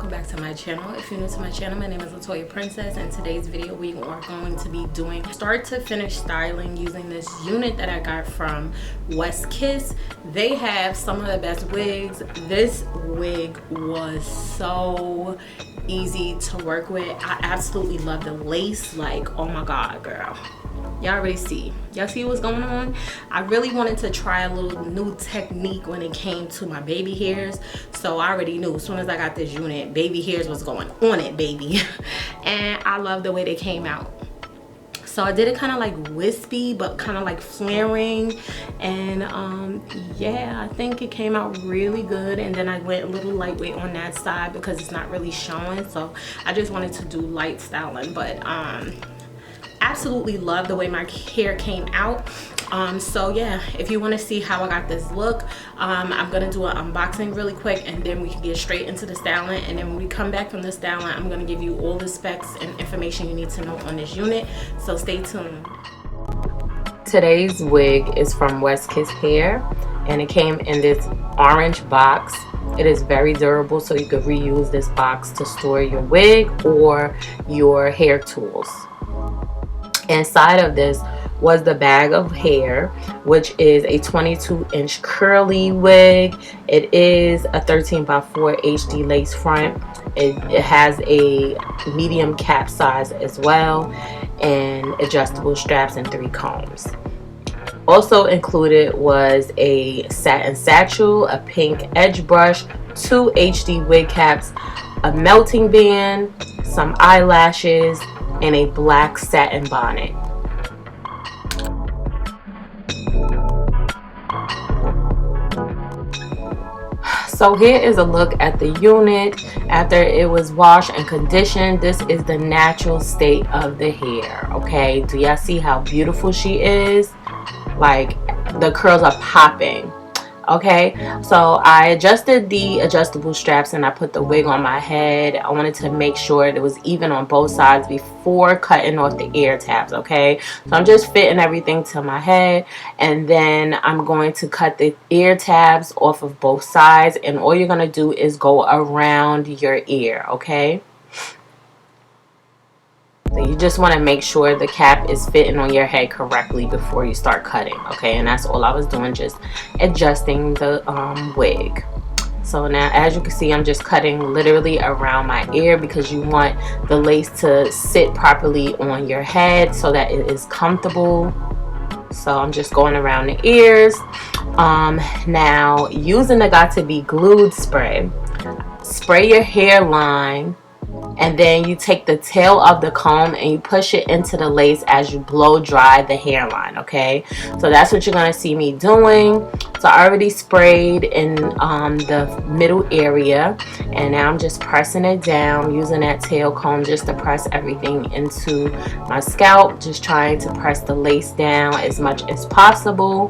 welcome back to my channel. If you're new to my channel, my name is LaToya Princess, and today's video we are going to be doing start to finish styling using this unit that I got from Wigs. They have some of the best wigs. This wig was so easy to work with. I absolutely love the lace. Like, oh my god, girl, y'all already see. Y'all see what's going on? I really wanted to try a little new technique when it came to my baby hairs. So I already knew as soon as I got this unit, baby hairs was going on it, baby. And I love the way they came out. So I did it kind of like wispy, but kind of like flaring. And yeah, I think it came out really good. And then I went a little lightweight on that side because it's not really showing. So I just wanted to do light styling, but absolutely love the way my hair came out. So yeah, if you want to see how I got this look, I'm gonna do an unboxing really quick, and then we can get straight into the styling. And then when we come back from the styling, I'm gonna give you all the specs and information you need to know on this unit, so stay tuned. Today's wig is from Wigs Hair, and it came in this orange box. It is very durable, so you could reuse this box to store your wig or your hair tools. Inside of this was the bag of hair, which is a 22-inch curly wig. It is a 13x4 HD lace front. It has a medium cap size as well, and adjustable straps and 3 combs. Also included was a satin satchel, a pink edge brush, 2 HD wig caps, a melting band, some eyelashes, and a black satin bonnet. So here is a look at the unit after it was washed and conditioned. This is the natural state of the hair. Okay, do y'all see how beautiful she is? Like, the curls are popping. Okay, so I adjusted the adjustable straps and I put the wig on my head. I wanted to make sure it was even on both sides before cutting off the ear tabs. Okay, so I'm just fitting everything to my head, and then I'm going to cut the ear tabs off of both sides, and all you're going to do is go around your ear. Okay, so you just want to make sure the cap is fitting on your head correctly before you start cutting. Okay, and that's all I was doing, just adjusting the wig. So now, as you can see, I'm just cutting literally around my ear because you want the lace to sit properly on your head so that it is comfortable. So I'm just going around the ears. Now, using the Got to Be Glued spray your hairline, and then you take the tail of the comb and you push it into the lace as you blow dry the hairline. Okay, so that's what you're going to see me doing. So I already sprayed in the middle area, and now I'm just pressing it down using that tail comb just to press everything into my scalp, just trying to press the lace down as much as possible.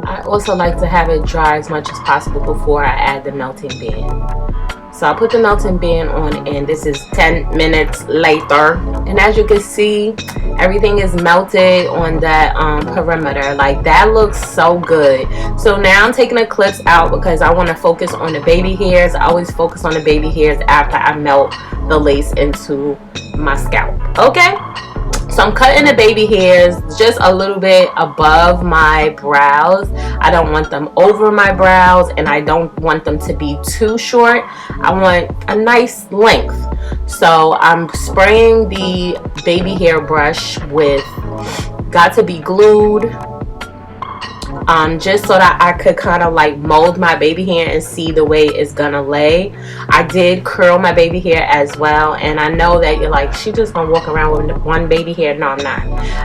I also like to have it dry as much as possible before I add the melting band. So I put the melting band on, and this is 10 minutes later, and as you can see, everything is melted on that perimeter. Like, that looks so good. So now I'm taking the clips out because I want to focus on the baby hairs. I always focus on the baby hairs after I melt the lace into my scalp. Okay, so I'm cutting the baby hairs just a little bit above my brows. I don't want them over my brows, and I don't want them to be too short. I want a nice length. So I'm spraying the baby hair brush with Got to Be Glued, just so that I could kind of like mold my baby hair and see the way it's gonna lay. I did curl my baby hair as well, and I know that you're like, she just gonna walk around with one baby hair. No, I'm not.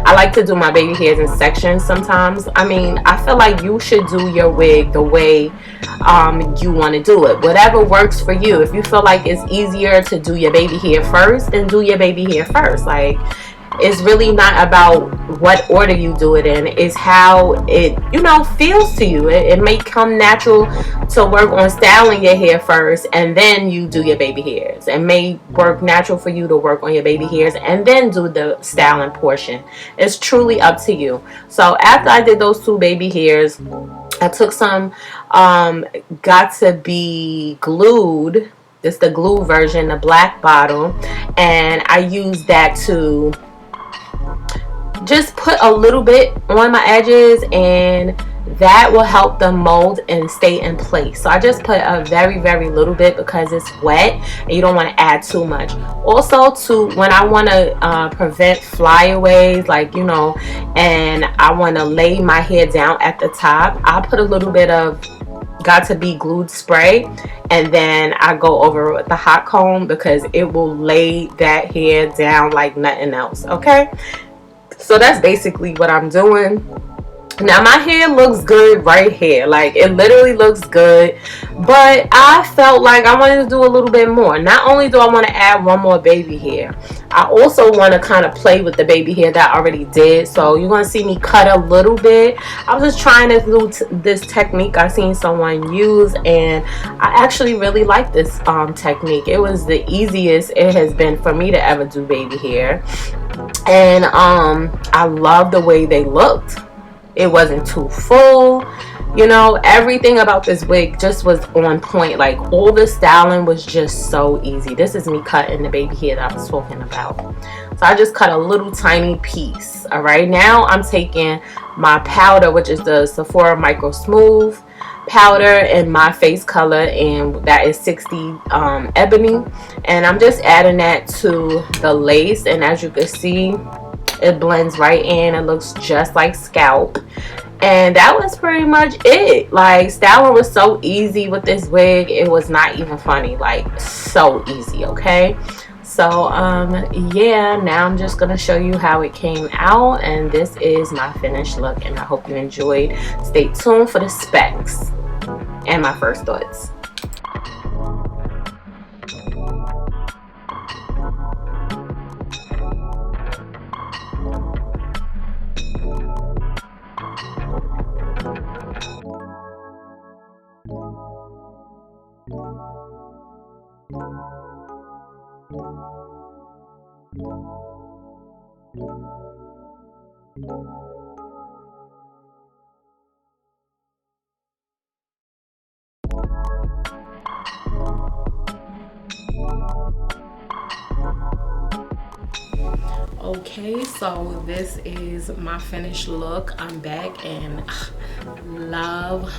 I like to do my baby hairs in sections sometimes. I mean, I feel like you should do your wig the way you want to do it, whatever works for you. If you feel like it's easier to do your baby hair first, then do your baby hair first. Like, it's really not about what order you do it in. It's how it, feels to you. It may come natural to work on styling your hair first, and then you do your baby hairs. It may work natural for you to work on your baby hairs and then do the styling portion. It's truly up to you. So after I did those 2 baby hairs, I took some Got to Be Glued It's the glue version, the black bottle, and I use that to just put a little bit on my edges, and that will help them mold and stay in place. So I just put a very, very little bit because it's wet and you don't want to add too much. Also, to when I want to prevent flyaways, like, you know, and I want to lay my hair down at the top, I'll put a little bit of got to be glued spray, and then I go over with the hot comb because it will lay that hair down like nothing else. Okay, so that's basically what I'm doing. Now my hair looks good right here, like it literally looks good, but I felt like I wanted to do a little bit more. Not only do I want to add one more baby hair, I also want to kind of play with the baby hair that I already did. So you're going to see me cut a little bit. I was just trying to do this technique I seen someone use, and I actually really like this technique. It was the easiest it has been for me to ever do baby hair, and I love the way they looked. It wasn't too full, you know, everything about this wig just was on point. Like, all the styling was just so easy. This is me cutting the baby hair that I was talking about. So I just cut a little tiny piece. All right, now I'm taking my powder, which is the Sephora Micro Smooth powder in my face color, and that is 60 ebony, and I'm just adding that to the lace, and as you can see, it blends right in. It looks just like scalp, and that was pretty much it. Like, styling was so easy with this wig, it was not even funny. Like, so easy. Okay, so yeah, now I'm just gonna show you how it came out, and this is my finished look, and I hope you enjoyed. Stay tuned for the specs and my first thoughts. Okay, so this is my finished look. I'm back, and love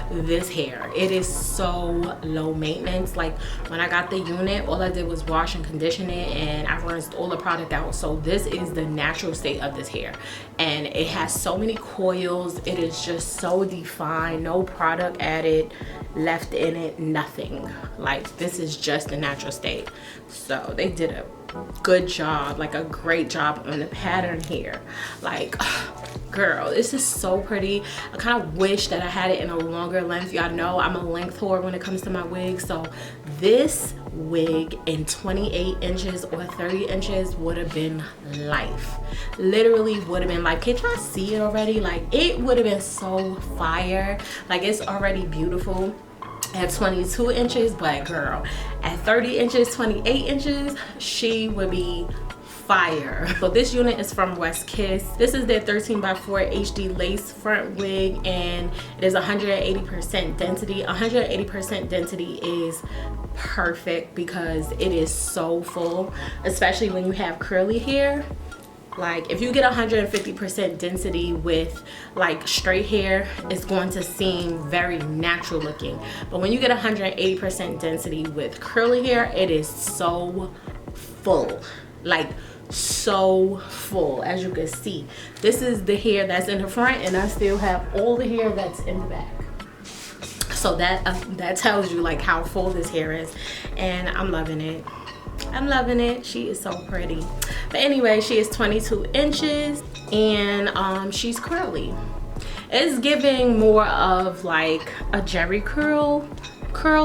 this hair. It is so low maintenance. Like, when I got the unit, all I did was wash and condition it, and I rinsed all the product out. So this is the natural state of this hair, and it has so many coils. It is just so defined, no product added, left in it, nothing. Like, this is just the natural state. So they did a good job, like a great job on the pattern here. Like, girl, this is so pretty. I kind of wish that I had it in a longer length. Y'all know I'm a length whore when it comes to my wigs, so this wig in 28 inches or 30 inches would have been life. Literally would have been like, can y'all see it already? Like, it would have been so fire. Like, it's already beautiful at 22 inches, but girl, at 30 inches, 28 inches, she would be fire. So this unit is from Wigs. This is their 13x4 HD lace front wig, and it is 180% density. 180% density is perfect because it is so full, especially when you have curly hair. Like, if you get 150% density with like straight hair, it's going to seem very natural looking. But when you get 180% density with curly hair, it is so full. Like, so full. As you can see, this is the hair that's in the front, and I still have all the hair that's in the back. So that tells you like how full this hair is, and I'm loving it. I'm loving it. She is so pretty. But anyway, she is 22 inches, and she's curly. It's giving more of like a Jerry curl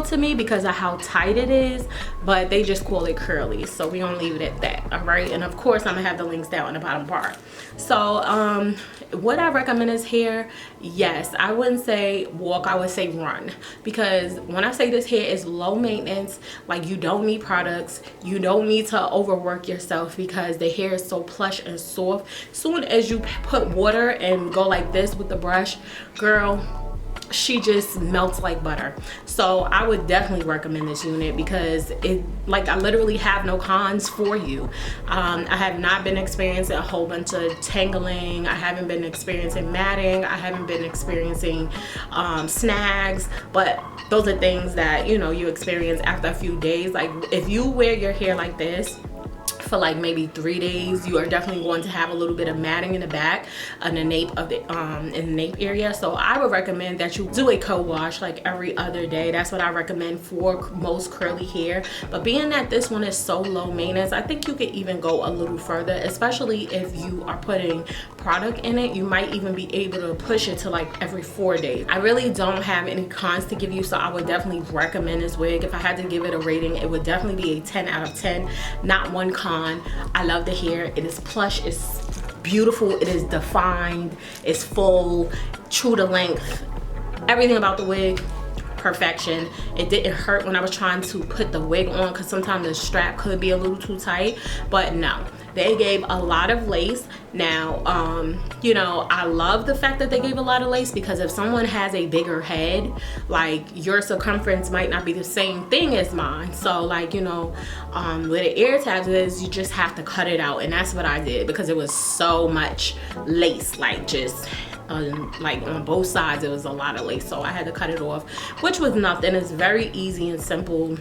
to me because of how tight it is, but they just call it curly, so we're gonna leave it at that. All right, and of course I'm gonna have the links down in the bottom part. So would I recommend this hair? Yes. I wouldn't say walk, I would say run, because when I say this hair is low maintenance, like, you don't need products, you don't need to overwork yourself because the hair is so plush and soft. Soon as you put water and go like this with the brush, girl, she just melts like butter. So I would definitely recommend this unit because it, like, I literally have no cons for you. I have not been experiencing a whole bunch of tangling. I haven't been experiencing matting. I haven't been experiencing snags, but those are things that, you know, you experience after a few days. Like, if you wear your hair like this for like maybe 3 days, you are definitely going to have a little bit of matting in the back, in the nape of the in the nape area. So I would recommend that you do a co-wash like every other day. That's what I recommend for most curly hair. But being that this one is so low maintenance, I think you could even go a little further, especially if you are putting product in it. You might even be able to push it to like every 4 days. I really don't have any cons to give you, so I would definitely recommend this wig. If I had to give it a rating, it would definitely be a 10 out of 10, not one con. I love the hair. It is plush, it's beautiful, it is defined, it's full, true to length. Everything about the wig, perfection. It didn't hurt when I was trying to put the wig on because sometimes the strap could be a little too tight, but no, they gave a lot of lace. Now, you know, I love the fact that they gave a lot of lace because if someone has a bigger head, like, your circumference might not be the same thing as mine. So, like, you know, where the ear tabs is, you just have to cut it out, and that's what I did because it was so much lace, like, just like on both sides it was a lot of lace, so I had to cut it off, which was nothing. It's very easy and simple.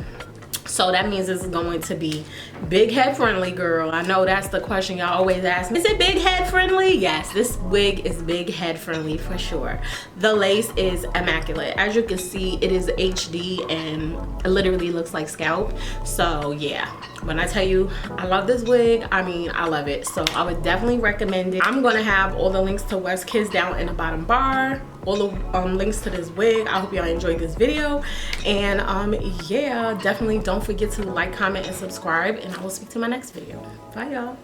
So that means it's going to be big head friendly, girl. I know that's the question y'all always ask me. Is it big head friendly? Yes, this wig is big head friendly for sure. The lace is immaculate. As you can see, it is HD and it literally looks like scalp. So yeah, when I tell you I love this wig, I mean I love it. So I would definitely recommend it. I'm gonna have all the links to West Kids down in the bottom bar, all the links to this wig. I hope y'all enjoyed this video, and yeah, definitely don't forget to like, comment, and subscribe, and I will speak to my next video. Bye, y'all.